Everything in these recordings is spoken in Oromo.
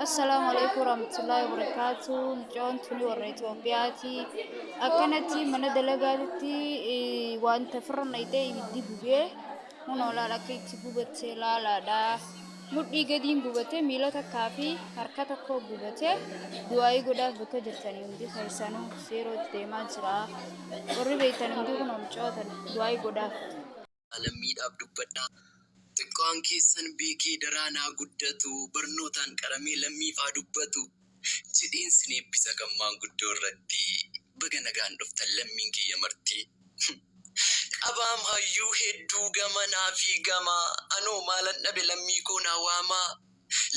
السلام عليكم ورحمة الله وبركاته. جون توني وريت وبياتي أكنتي من دلقاتي وأنت فرنا يدي بدي بوجه هنا لا لا كي تبوبتي لا دا مدي قديم بوبتي ميلا تكافي حركة كو بوبتي دواي قداف بكجرتني يمدي خيسانو سيرو تيما جرا وربيتني يمدي كنا مجوتن دواي قداف Alamid Abdubadda Xiqqaan keessan beekee daraanaa guddatu barnootaan qaramee lammiifaa dubbatu jedhiin sin eebbisa gammaan guddoo irratti baga nagaan dhuftan lammiin kiyya martii. Qabaam hayyuu hedduu gamanaa fi gamaa anoo maalan dhabe lammii koo naa waamaa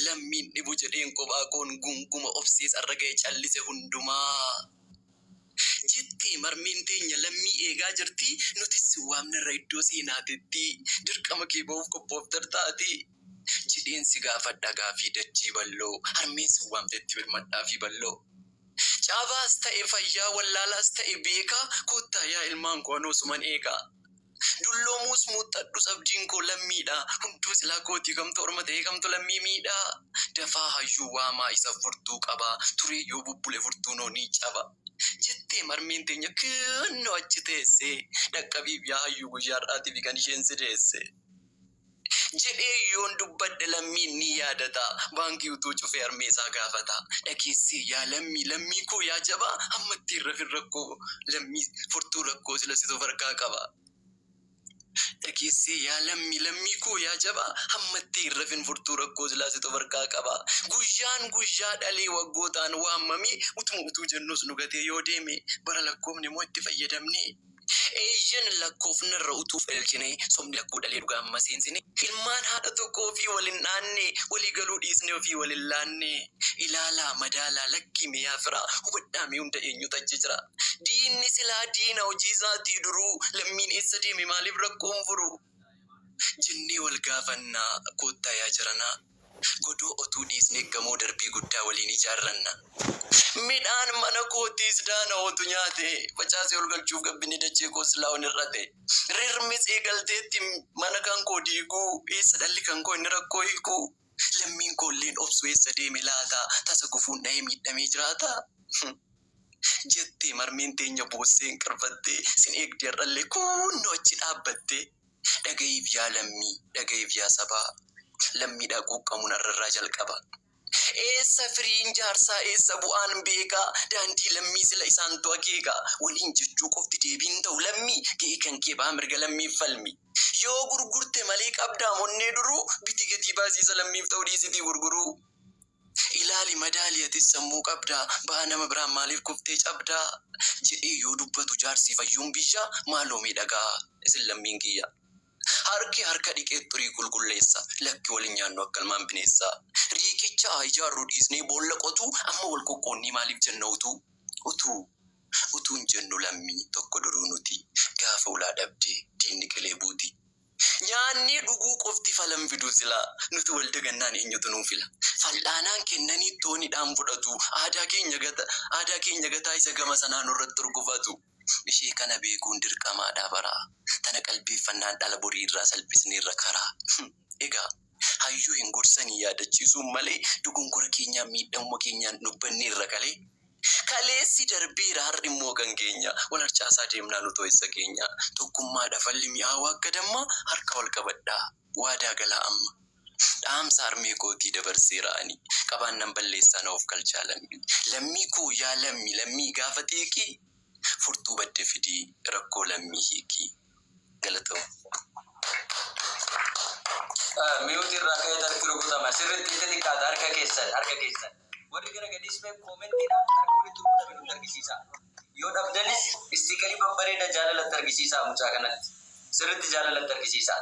lammiin dhibu jedheen kophaa koon gunguma obsees arra ga'e callise hundumaa. Jitti marmiin teenya lammii eegaa jirti nuti si waamna irra iddoo seenaatetti dirqama kee ba'uuf qophooftar taati. Jedheen si gaafadha gaafii dachii balloo harmeen si waamtetti birmadhaa fi balloo. Caabaas ta'e fayyaa wallaalaas ta'e beekaa koottaa yaa ilmaan koo anoo suman eegaa. Dulloomuus muuxadhus abdiin koo lammiidha hunduu silaa kootii kamtu orma ta'e kamtu lammii miidha. Dafaa hayyuu waamaa isa furtuu qaba turee yoo bubbule furtuu noonii caba. Jettee marmiin teenya kinnoo achi teesse dhaqqabiif yaa hayyuu guyyaadhaatiif kan isheen si deesse. Jedhee yoon dubbadde lammiin ni yaadata baankii utuu cufee harmeesaa gaafata. Dhageessee yaa lammii koo yaa jabaa ammatti rafin rakkoo lammii furtuu rakkoo sila situ farkaa qaba. Dhageessee yaa lammii koo yaa jabaa ammatti rafin furtuu rakkoo sila situ farkaa qaba. Guyyaa dhalee waggootaan waammame utuu jennus nu gatee yoo deeme bara lakkoofne moo itti fayyadamne. Eeyyan lakkoofnarra utuuf elchine somni lakkoo dhalee dhugaa amma seensine ilmaan haadha tokkoo fi waliin naanne walii galuu dhiisne ofii waliin laanne ilaalaa madaalaa lakkii miyaa fira hubadhaa mee hunda eenyutu achi jira. Diinni silaa diina hojii isaatii duruu lammiin eessa deeme maaliif rakkoon furu jennee wal gaafannaa koottaa yaa jiranaa godoo otuu dhiisne gamoo darbii guddaa waliin ijaarranna. Midhaan mana kootiis daana ootu nyaate facaasee ol galchuuf gabbinni dachee koo silaa on irrate rirmis eegalteetti mana kan koo diiguu eessa dhalli kan koo inni rakkoo hiikuu lammiin koolleen obsu eessa deeme laata tasa gufuun dha'ee miidhamee jiraata. Jettee marmiin teenya boosseen qarfattee sin eegdee har'allee kunnoo achi dhaabbatte dhaga'iif yaa lammii dhaga'iif yaa sabaa lammiidhaa quuqqamuun har'arraa jalqaba. Eessa firiin jaarsaa eessa bu'aan beekaa daandii lammii sila isaantu akeeka waliin jechuu qofti deebiin ta'u lammii ga'ee kan kee baa mirga lammiif falmi. Yoo gurgurte malee qabdaa monnee duruu biti gatii baasiisa lammiif ta'u dhiisitii gurguruu. Ilaali madaaliyatis sammuu qabdaa baa nama biraan maaliif kuftee cabdaa jedhee yoo dubbatu jaarsi fayyuun biyyaa maaloo miidhagaa isin lammiin kiyya. Harki harka dhiqee turii qulqulleessa lakki waliin nyaannu akka ilmaan bineessa. Riiqicha ijaarru dhiisnee boolla qotu amma wal qoqqoonnii maaliif jenna utuun jennu lammii tokko duruu nuti gaafa ulaa dhabdee diinni qilee buuti. Nyaanni dhuguu qofti falan fiduu silaa nuti wal dagannaan eenyutu nuu fila. Fal'aanaan kennanii tooniidhaan fudhatu aadaa keenya gataa isa gama sanaan irratti urgufatu. Ishee kana beekuun dirqamaadhaa baraa tana qalbeeffannaan dhala borii irraa salphisnee irra karaa. Egaa hayyuu hin gorsanii yaadachiisuun malee dogongora keenyaan miidhamuma keenyaan dhubbannee irra galee kaleessi darbeera har'i immoo kan keenya wal harcaasaa deemnaa nu to'essa keenya tokkummaadha falli mi'aawaa akka dammaa harka wal qabadhaa waadaa galaa amma. Dhaamsa harmee kootii dabarseeraani qabaan nan balleessaa na of galchaa lammii koo yaa lammii gaafa teekii furtuu badde fidii rakkoo lammii hiikii galatamu. Miyuuti irraa ka'ee tarkii rukutama sirriitti itti xiqqaata harka keessan warri gara gadis mee koomentiidhaan harka walitti rukutame nutti argisiisa. Yoo dhabdanis istiikarii babbareeda jaalalatti argisiisa mucaa kanatti sirriitti jaalalatti argisiisa.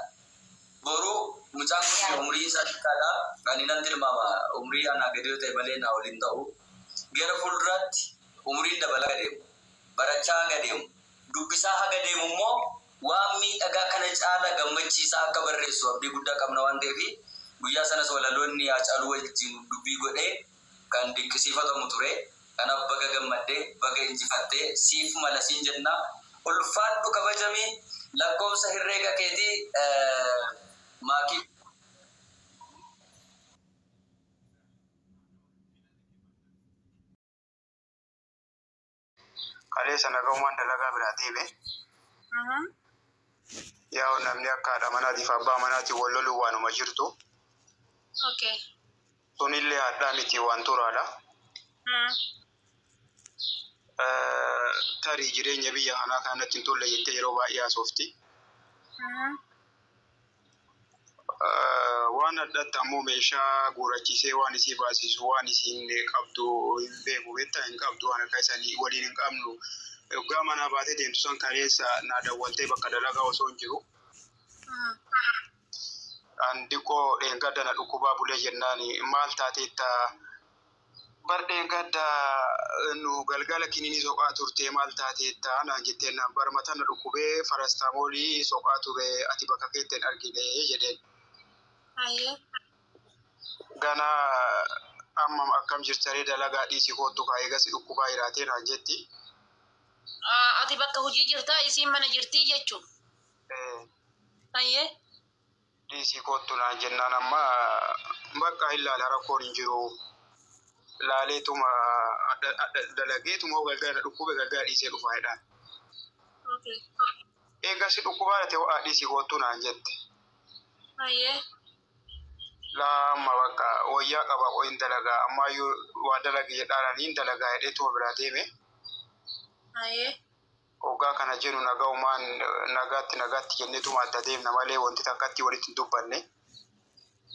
Boruu mucaan kun umrii isaa xiqqaadha kan inni tilmaama umrii anaa gadi yoo ta'e malee naa waliin ta'u gara fuulduraatti umriin dabalaa deemu. Barachaa haga deemu dubbisaa haga deemu immoo waan miidhagaa kana caala gammachiisaa akka barreessu abdii guddaa qabna waan ta'eef guyyaa sanas walaloonni Haacaaluu wajjin dubbii godhee kan dinqisiifatamu ture. Kanaaf baga gammaddee baga injifattee siif mala siin jenna ulfaadhu kabajamii lakkoofsa herreega keetii maakii Kale sana gauman dalagaa biraa deeme. Yaa namni akka haadha manaatiif abbaa manaatiif wal loluu waanuma jirtu. Okay. Sunillee haadhaa miti waan turaadha. Tarii jireenya biyya kanaa kanatti hin tolle jettee yeroo baay'ee haasofti. Waan addatti ammoo meeshaa guurachiisee waan isii baasisu waan isiin qabdu hin beeku beektaa hin qabdu waan akka isanii waliin hin qabnu. Yoggaa manaa baatee deemtu san kaleessa naa dawwaltee bakka dalagaa osoo hin jiru. Andikoo dheengadda na dhukkubaa bulee jennaan maal taateetta bar dheengadda nu galgala kiniini soqaa turtee maal taateetta naan jettee naan bar mataa na dhukkubee farastaamoolii soqaa ture ati bakka keetti hin argine jedheen. Gana amma akkam jirtaree dalagaa dhiisii kootu kaayee gasi dhukkubaa hiraatee naan jetti. Ati bakka hojii jirtaa isiin mana jirtii jechuun. Dhiisii kootu naan jennaan amma bakka ilaala rakkoon hin jiru. Laaleetuma dalageetuma galgala dhukkube galgala dhiisee dhufaa jedhaan. Eegasi dhukkubaa ta'e dhiisii kootu naan jette. Lama bakka wayyaa qaba wayin dalagaa amma yoo waa dalagee jedhaanii dalagaa hedheetuma biraa deeme. Ogaa kana jennu nagaumaan nagaatti jenneetuma adda deemna malee wanti takkatti walitti hin dubbanne.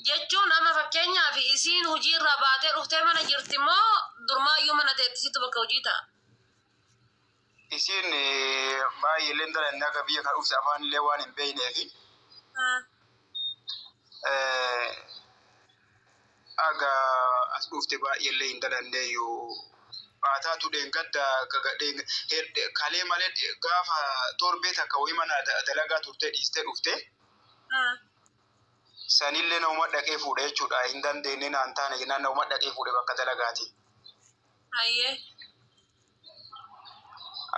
Jechuun amma fakkeenyaaf isiin hojii irraa baatee dhuftee mana jirti moo durmaayyuu mana teessisitu bakka hojii ta'a? Isiin baay'ee illee dalannaa akka biyya kana dhufte afaan illee waan hin beekneefi. Aga as dhufte baay'ee illee hin dalanneeyyuu. Baataatu dheengadda kalee malee gaafa torbee takka wayii mana dalagaa turtee dhiistee dhufte. Sanillee nama dhaqee fuudhee jechuudha. Hin dandeenye naan taane jennaan nama dhaqee fuudhee bakka dalagaati.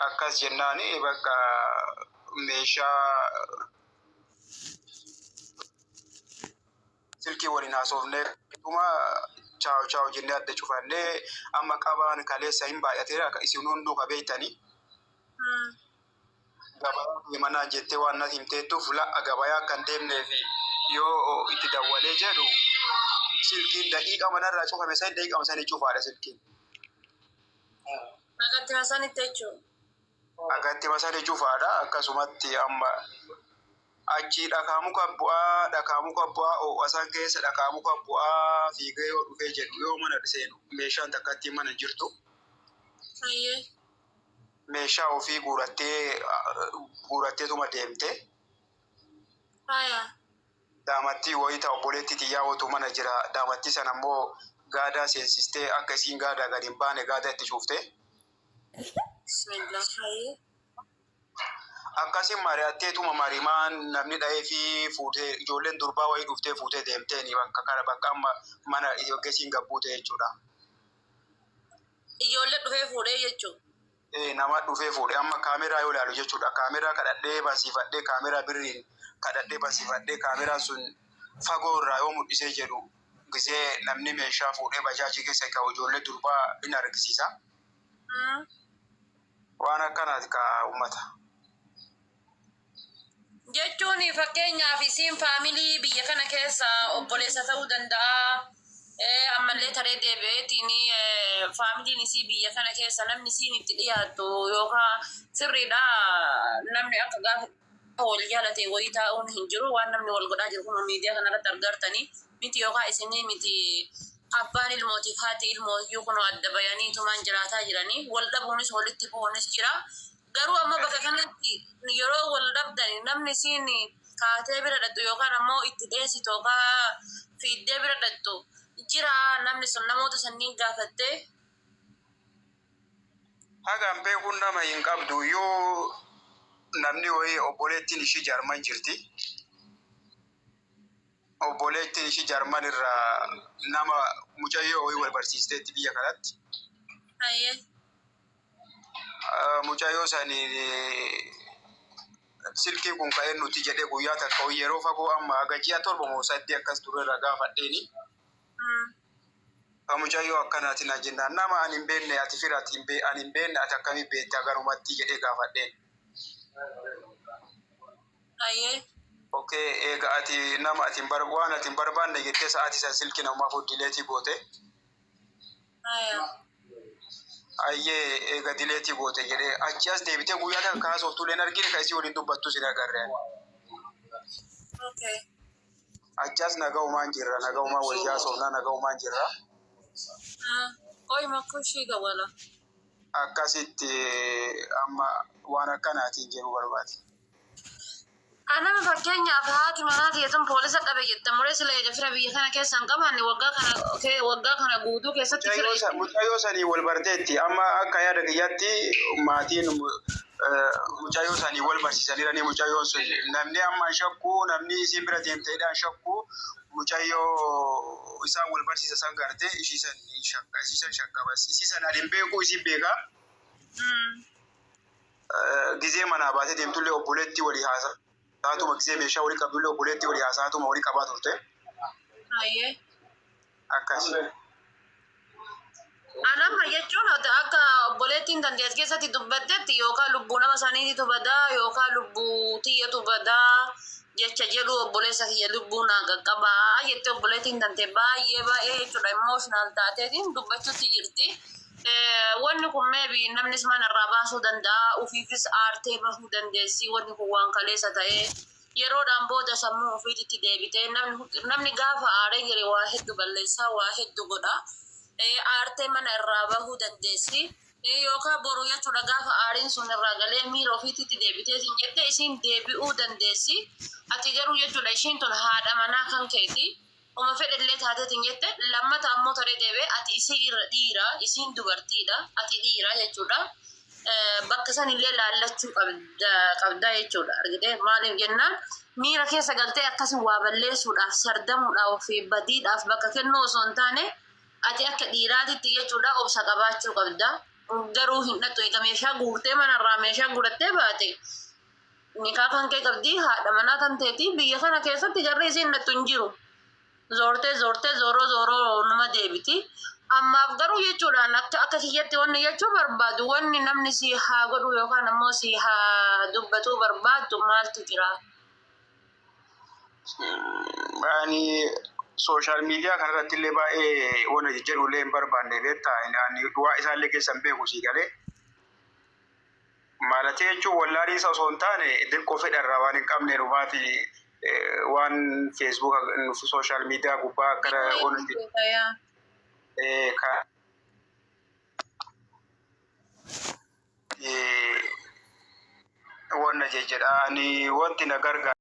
Akkas jennaan bakka meeshaa silkii waliin haasofnee chaaw jennee adda cufannee amma qabaan kaleessa hin baay'ateera akka isin hunduu qabeeytanii. Gabayaa manaa jettee waan natti himteettuuf la'a gabayaa kan deemneefi yoo itti dawwalee jedhu silkiin daqiiqa manarraa cufame san daqiiqama sanii cufaadha silkiin. Agatti masanitti jechuudha. Agatti masanii cufaadha akkasumatti amma achi dhakaamuka bu'aa oowwasan keessa dhakaamuka bu'aa fiigee yoo dhufee jedhu yoo mana seenu meeshaan takkatti mana jirtu. Meeshaa ofii guuratteetuma deemte. Daamatti wayii ta'u obboleetti xiyyaawwatu mana jira. Daamatti sana immoo gaadaa seensistee akka isiin gaadaa gadi hin baane gaadaa itti cuuftee. Akkasiin mari'atteetuma marimaan namni dha'ee fi fuutee ijoolleen durbaa wayii dhuftee fuutee deemteeni bakka kana bakka amma mana yookiin gabbuute jechuudha. Ijoollee dhufee fuudhee jechuudha. Nama dhufee fuudhee amma kaameraa yoo ilaalu jechuudha. Kaameraa kadhadhee bansiifadhee kaameraa birriin kadhadhee bansiifadhee kaameraan sun fagoo irraa yoo mul'isee jedhu gisee namni meeshaa fuudhee bajaajii keessa kaa'u ijoollee durbaa in argisiisa. Waan akkanaati ka uummata. Jechuun fakkeenyaaf isiin faamilii biyya kana keessa obboleessa ta'uu danda'a. Ammallee taree deebi'eetiin faamiliin isii biyya kana keessa namni isiin itti dhiyaattu yookaan sirriidha namni akka gaafa wal jaalate wayii taa'uun hin jiru waan namni wal godhaa jiru kun miidiyaa kanarratti argartanii miti yookaan isinii miti abbaan ilmootiif haati ilmootiyyuu kun adda bayaniitumaan jiraataa jiranii wal dhabuunis walitti bu'uunis jira. Garuu amma bakka kanatti yeroo wal dhabdani namni isiin kaatee bira dhattu yookaan ammoo itti dheessitu yookaan fiiddee bira dhattu jira namni sun namoota sanniin gaafattee. Hagaan beekuun nama hin qabdu yoo namni wayii obboleettiin ishii jaarman jirti. Obboleettiin ishii jaarman irraa nama mucayyoo wayii wal barsiisteetti biyya kanatti. Mucayyoo sanii silkii kun ka'ee nuti jedhee guyyaa takka yeroo fagoo amma gajiyaa torba moo sadii akkas ture irraa gaafadheeni. Mucayyoo akkanaatiin ajjennaan nama ani hin beekne ati firaati ani hin beekne ati akkamii beektaa garumatti jedhee gaafadheen. Ayyee. Okay, eega ati nama ati waan ati hin barbaanne jettee sa'aatii san silkii namaa dileetii goote. Ayyee eega dileetii goote jedhee achi as deebitee guyyaa kan kaasoftuu leen argine kan isii waliin dubbattu sin agarreen. Okay. Achi as nagaumaan jirra nagaumaan wayyaa soofnaa nagaumaan jirra. Qoy makkushii gawala. Akkasitti amma waan akkanaatiin jedhu barbaade. Anama fakkeenyaaf haati manaa keessan poolisa qabe jette muree sila fira biyya kana keessan qabanne waggaa kana guutuu keessatti fira. Mucayyoo sanii wal barteetti amma akka yaada kiyyaatti maatiin mucayyoo sanii wal barsiisaniranii mucayyoon sun namni amma shakku namni isin bira deemteedhaan shakku mucayyoo isaan wal barsiisa san gartee isiisan shakka bas isiisan adin beeku isin beeka. Gizee manaa baatee deemtullee obboleetti walii haasa. Taatu maksee meeshaa walii qabdullee obboleetti walii haasaatu walii qabaa turte. Ayyee. Akkasii. Anama jechuun akka obboleettiin dandees keessatti dubbattetti yookaan lubbuu nama saniitu badaa yookaan lubbuu tiyyatu badaa jecha jedhu obboleessa kiyya lubbuu naa qaqqabaa jettee obboleettiin dantee baay'ee jechuudha emotional taateetiin dubbachuutti jirti. Wanni kun maybe namnis manarraa baasuu danda'a ofiifis aartee bahuu dandeessi wanni kun waan kaleessa ta'ee yeroodhaan booda sammuu ofiitti deebitee namni gaafa aaree jire waa hedduu balleessaa waa hedduu godha. Aartee mana irraa bahuu dandeessi yookaan boruu jechuudha gaafa aariin sun irraa galee miira ofiitti deebitee jettee isiin deebi'uu dandeessi. Ati garuu jechuudha ishiin tun haadha manaa kan keeti. Oma fedhellee taateetiin jette lammata ammoo taree deebee ati isii irra dhiira isiin dubartiidha ati dhiira jechuudha. Bakka sanillee laallachuu qabda jechuudha argitee maaliif jennaan miira keessa galtee akkasii waa balleessuudhaaf sardamuudhaaf fi badiidhaaf bakka kennuu osoo hin taane ati akka dhiiraatitti jechuudha obsa qabaachuu qabda. Garuu hin dhattu eega meeshaa guurtee manarraa meeshaa guurattee baate nikaa kan kee qabdii haadha manaa kan ta'eeti biyya kana keessatti jarri isiin dhattu hin jiru. Zortee zoroo nama deebiti. Ammaaf garuu jechuudhaan akka kiyyatti wanni jechuu barbaadu wanni namni si haa godhu yookaan ammoo si haa dubbatuu barbaadu maaltu jira? Ani social media kanarratti illee baay'ee wanna jedhullee hin barbaanne beektaa waa isaallee keessan beeku sii galee. Maalatee jechuun wallaalii isa osoo hin taane dirqoo fedharraa waan hin qabne dhufaati. Waan Facebook social media gubbaa akkana oolti. Wanna jedha ani wanti na gargaara.